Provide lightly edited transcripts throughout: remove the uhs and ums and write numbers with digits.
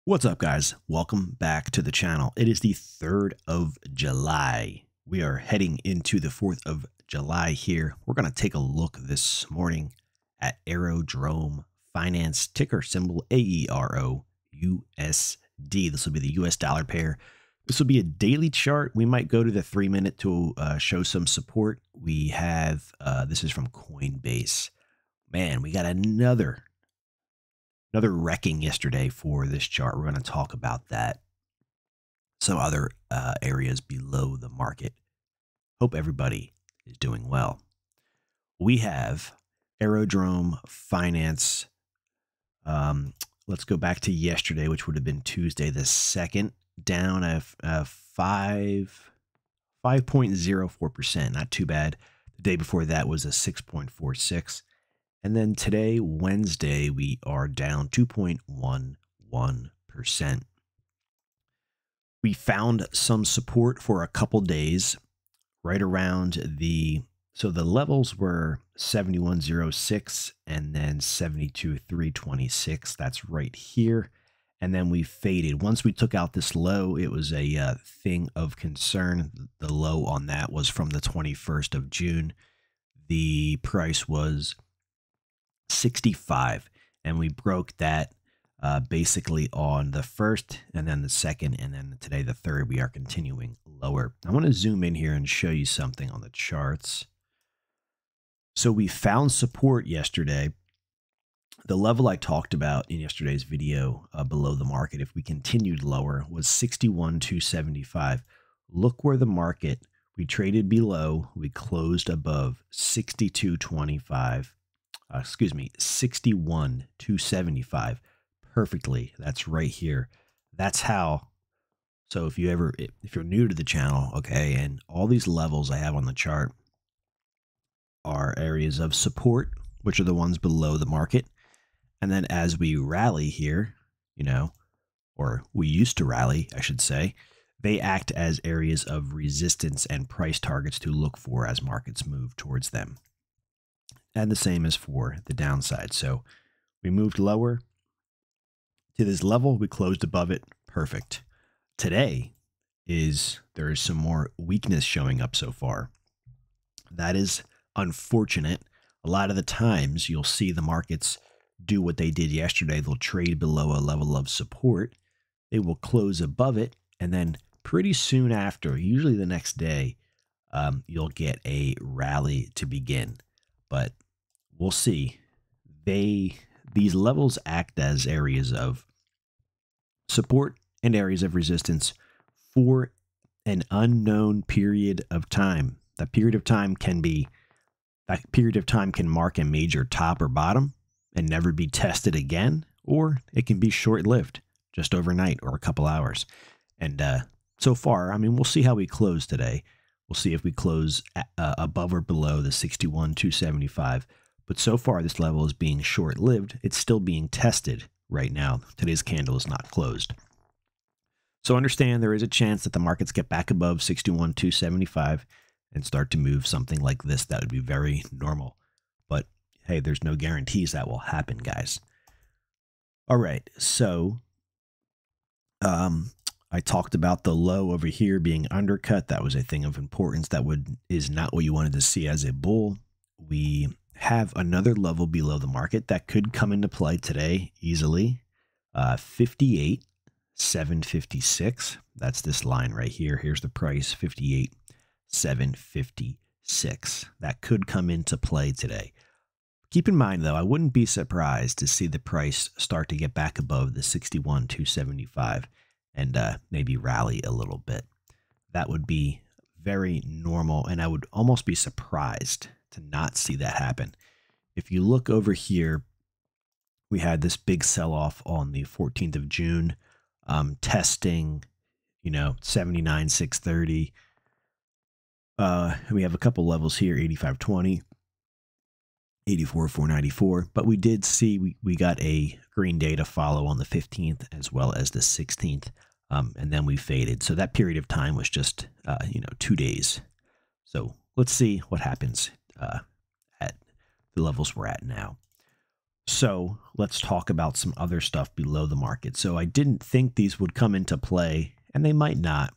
What's up, guys? Welcome back to the channel. It is the 3rd of July. We are heading into the 4th of July here. We're going to take a look this morning at Aerodrome Finance, ticker symbol AERO USD. This will be the US dollar pair. This will be a daily chart. We might go to the 3-minute to show some support. We have, this is from Coinbase. Man, we got another wrecking yesterday for this chart. We're going to talk about that. Some other areas below the market. Hope everybody is doing well. We have Aerodrome Finance. Let's go back to yesterday, which would have been Tuesday the 2nd, down a 5.04%. Not too bad. The day before that was a 6.46. And then today, Wednesday, we are down 2.11%. We found some support for a couple days right around so the levels were 71.06 and then 72.326. That's right here. And then we faded. Once we took out this low, it was a thing of concern. The low on that was from the 21st of June. The price was 65, and we broke that basically on the 1st, and then the 2nd, and then today the 3rd. We are continuing lower. I want to zoom in here and show you something on the charts. So we found support yesterday. The level I talked about in yesterday's video below the market, if we continued lower, was 61,275. Look where the market, we traded below, we closed above 62.25. 61,275 perfectly. That's right here. That's how. So if you're new to the channel, okay, and all these levels I have on the chart are areas of support, which are the ones below the market. And then as we rally here, or we used to rally, I should say, they act as areas of resistance and price targets to look for as markets move towards them. And the same as for the downside. So we moved lower to this level. We closed above it. Perfect. Today there is some more weakness showing up so far. That is unfortunate. A lot of the times you'll see the markets do what they did yesterday. They'll trade below a level of support. They will close above it. And then pretty soon after, usually the next day, you'll get a rally to begin. But we'll see. These levels act as areas of support and areas of resistance for an unknown period of time. That period of time can mark a major top or bottom and never be tested again, or it can be short-lived, just overnight or a couple hours. And so far, we'll see how we close today. We'll see if we close above or below the 61,275. But so far, this level is being short-lived. It's still being tested right now. Today's candle is not closed. So understand there is a chance that the markets get back above 61,275 and start to move something like this. That would be very normal. But hey, there's no guarantees that will happen, guys. All right, so I talked about the low over here being undercut. That was a thing of importance. That is not what you wanted to see as a bull. We have another level below the market that could come into play today easily. 58,756. That's this line right here. Here's the price, 58,756. That could come into play today. Keep in mind, though, I wouldn't be surprised to see the price start to get back above the 61,275 and maybe rally a little bit. That would be very normal, and I would almost be surprised to not see that happen. If you look over here, we had this big sell-off on the 14th of June, testing, 79,630. We have a couple levels here, 85.20, 84,494. But we did see we got a green day to follow on the 15th as well as the 16th, and then we faded. So that period of time was just 2 days. So let's see what happens at the levels we're at now. So let's talk about some other stuff below the market. So I didn't think these would come into play, and they might not,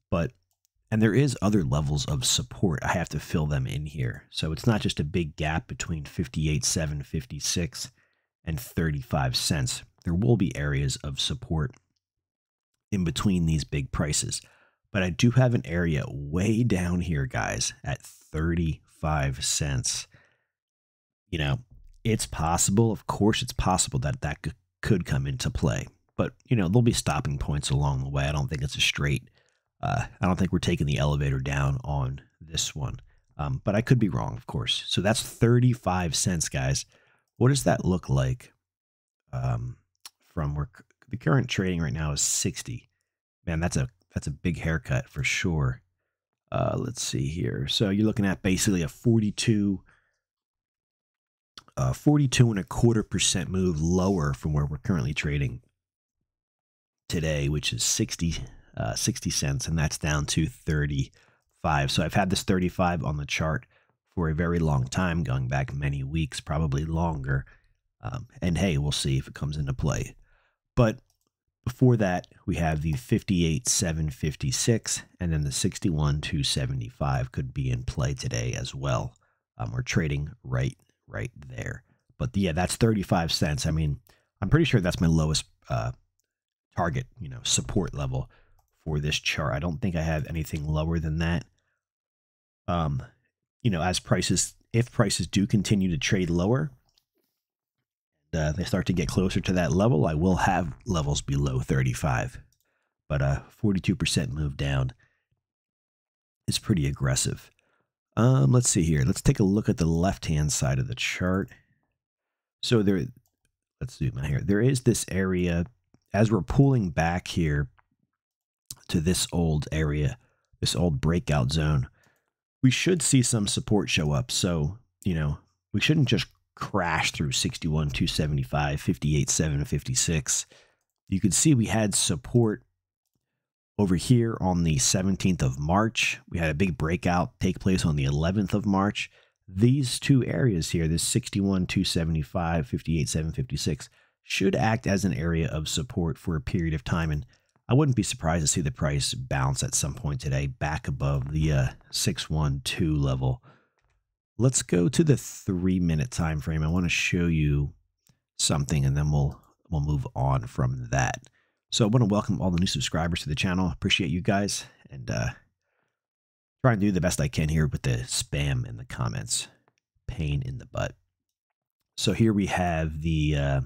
but and there is other levels of support. I have to fill them in here. So it's not just a big gap between 58.756 and 35 cents. There will be areas of support in between these big prices. But I do have an area way down here, guys, at 35 cents. You know, it's possible, of course, it's possible that that could come into play. But, you know, there'll be stopping points along the way. I don't think it's a straight, I don't think we're taking the elevator down on this one. But I could be wrong, of course. So that's 35 cents, guys. What does that look like from where the current trading right now is 60? Man, that's a big haircut for sure. Let's see here. So you're looking at basically a 42.25% move lower from where we're currently trading today, which is 60 cents, and that's down to 35. So I've had this 35 on the chart for a very long time, going back many weeks, probably longer. And hey, we'll see if it comes into play. But before that, we have the 58.756, and then the 61.275 could be in play today as well. We're trading right there. But yeah, that's 35 cents. I mean, I'm pretty sure that's my lowest target, you know, support level for this chart. I don't think I have anything lower than that. You know, as prices, if prices do continue to trade lower, they start to get closer to that level, I will have levels below 35. But 42% move down is pretty aggressive. Let's see here. Let's take a look at the left-hand side of the chart. So there, let's zoom out here. There is this area, as we're pulling back here to this old area, this old breakout zone, we should see some support show up. So, you know, we shouldn't just crash through 61.275, 58.756. You can see we had support over here on the 17th of March. We had a big breakout take place on the 11th of March. These two areas here, this 61.275, 58.756, should act as an area of support for a period of time. And I wouldn't be surprised to see the price bounce at some point today back above the 612 level. Let's go to the 3-minute time frame. I want to show you something, and then we'll move on from that. So I want to welcome all the new subscribers to the channel. Appreciate you guys, and try and do the best I can here with the spam in the comments. Pain in the butt. So here we have the,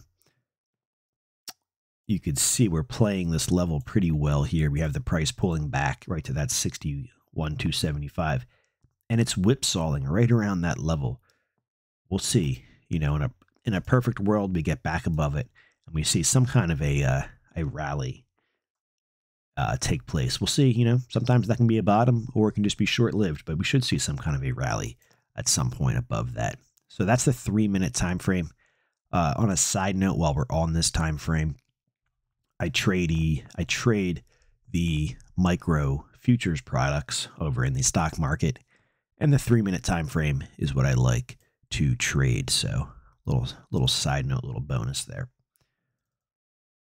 you could see we're playing this level pretty well here. We have the price pulling back right to that 61.275. And it's whipsawing right around that level. We'll see. You know, in a perfect world, we get back above it, and we see some kind of a rally take place. We'll see. You know, sometimes that can be a bottom, or it can just be short-lived. But we should see some kind of a rally at some point above that. So that's the 3-minute time frame. On a side note, while we're on this time frame, I trade the micro futures products over in the stock market. And the 3-minute time frame is what I like to trade. So little side note, little bonus there.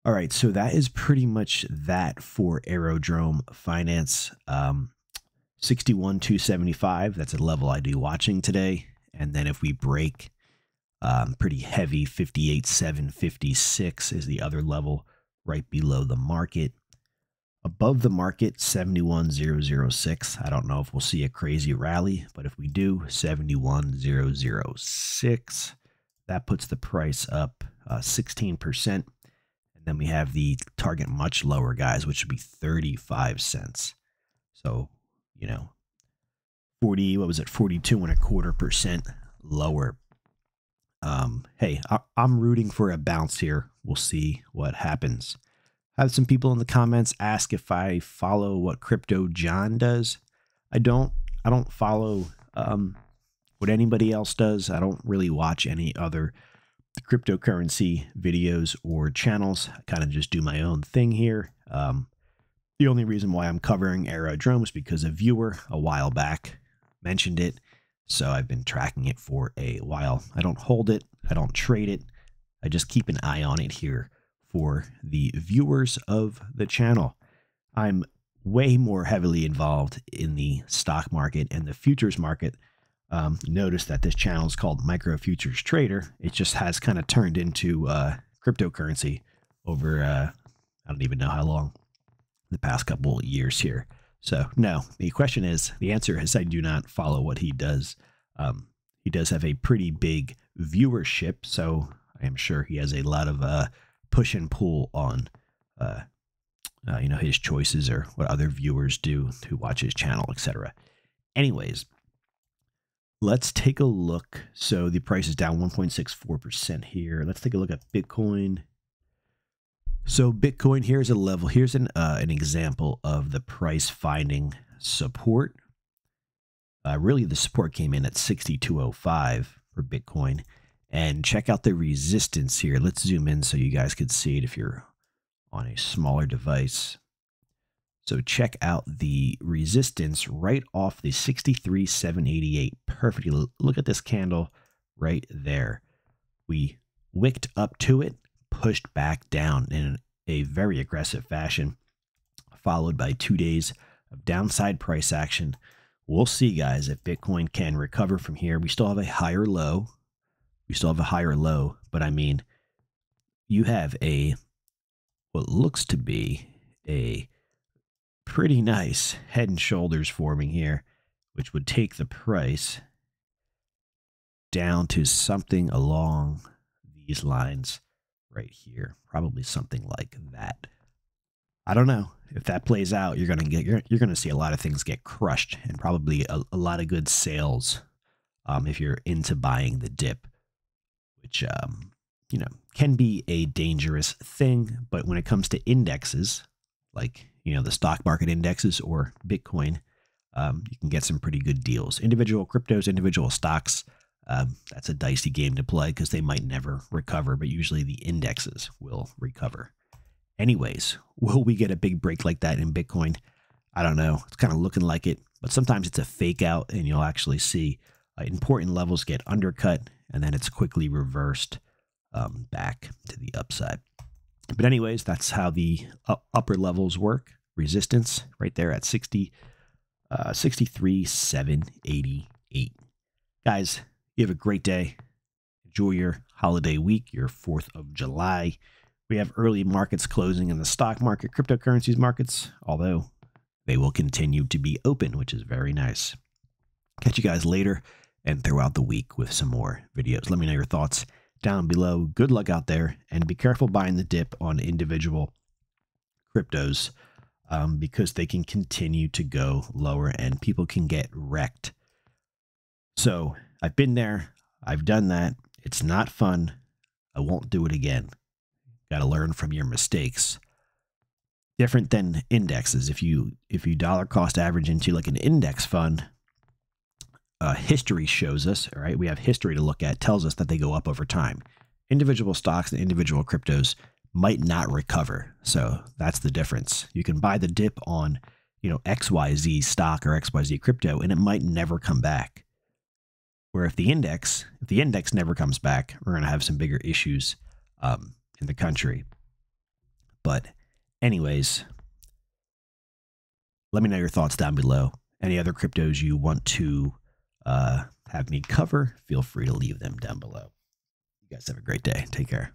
All right, so that is pretty much that for Aerodrome Finance. 61.275, that's a level I do watching today. And then if we break pretty heavy, 58.756 is the other level right below the market. Above the market, 71.006. I don't know if we'll see a crazy rally, but if we do, 71.006, that puts the price up 16%. And then we have the target much lower, guys, which would be 35 cents. So, you know, 42.25% lower. Hey, I'm rooting for a bounce here. We'll see what happens. I have some people in the comments ask if I follow what Crypto John does. I don't follow what anybody else does. I don't really watch any other cryptocurrency videos or channels. I kind of just do my own thing here. The only reason why I'm covering Aerodrome is because a viewer a while back mentioned it. So I've been tracking it for a while. I don't hold it. I don't trade it. I just keep an eye on it here for the viewers of the channel. I'm way more heavily involved in the stock market and the futures market. Notice that this channel is called Micro Futures Trader. It just has kind of turned into cryptocurrency over, I don't even know how long, the past couple of years here. So no, the answer is I do not follow what he does. He does have a pretty big viewership, so I am sure he has a lot of push and pull on his choices or what other viewers do to watch his channel, etc. Anyways, let's take a look. So the price is down 1.64% here. Let's take a look at Bitcoin. So Bitcoin, here's a level. Here's an example of the price finding support. Really, the support came in at 6205 for Bitcoin. And check out the resistance here. Let's zoom in so you guys could see it if you're on a smaller device. So check out the resistance right off the 63,788. Perfectly. Look at this candle right there. We wicked up to it, pushed back down in a very aggressive fashion, followed by 2 days of downside price action. We'll see, guys, if Bitcoin can recover from here. We still have a higher low. But I mean, you have what looks to be a pretty nice head and shoulders forming here, which would take the price down to something along these lines right here, probably something like that. I don't know if that plays out. You're gonna see a lot of things get crushed, and probably a lot of good sales if you're into buying the dip, which can be a dangerous thing. But when it comes to indexes, like the stock market indexes or Bitcoin, you can get some pretty good deals. Individual cryptos, individual stocks, that's a dicey game to play because they might never recover, but usually the indexes will recover. Anyways, will we get a big break like that in Bitcoin? I don't know. It's kind of looking like it, but sometimes it's a fake out, and you'll actually see important levels get undercut, and then it's quickly reversed back to the upside. But anyways, that's how the upper levels work. Resistance right there at 63,788. Guys, you have a great day. Enjoy your holiday week, your 4th of July. We have early markets closing in the stock market, cryptocurrencies markets, although they will continue to be open, which is very nice. Catch you guys later and throughout the week with some more videos. Let me know your thoughts down below. Good luck out there, and be careful buying the dip on individual cryptos because they can continue to go lower and people can get wrecked. So I've been there. I've done that. It's not fun. I won't do it again. Got to learn from your mistakes. Different than indexes. If you dollar cost average into like an index fund, history shows us, all right, we have history to look at, tells us that they go up over time. Individual stocks and individual cryptos might not recover. So that's the difference. You can buy the dip on, XYZ stock or XYZ crypto, and it might never come back. Where if the index never comes back, we're going to have some bigger issues in the country. But anyways, let me know your thoughts down below. Any other cryptos you want to have me cover, feel free to leave them down below. You guys have a great day. Take care.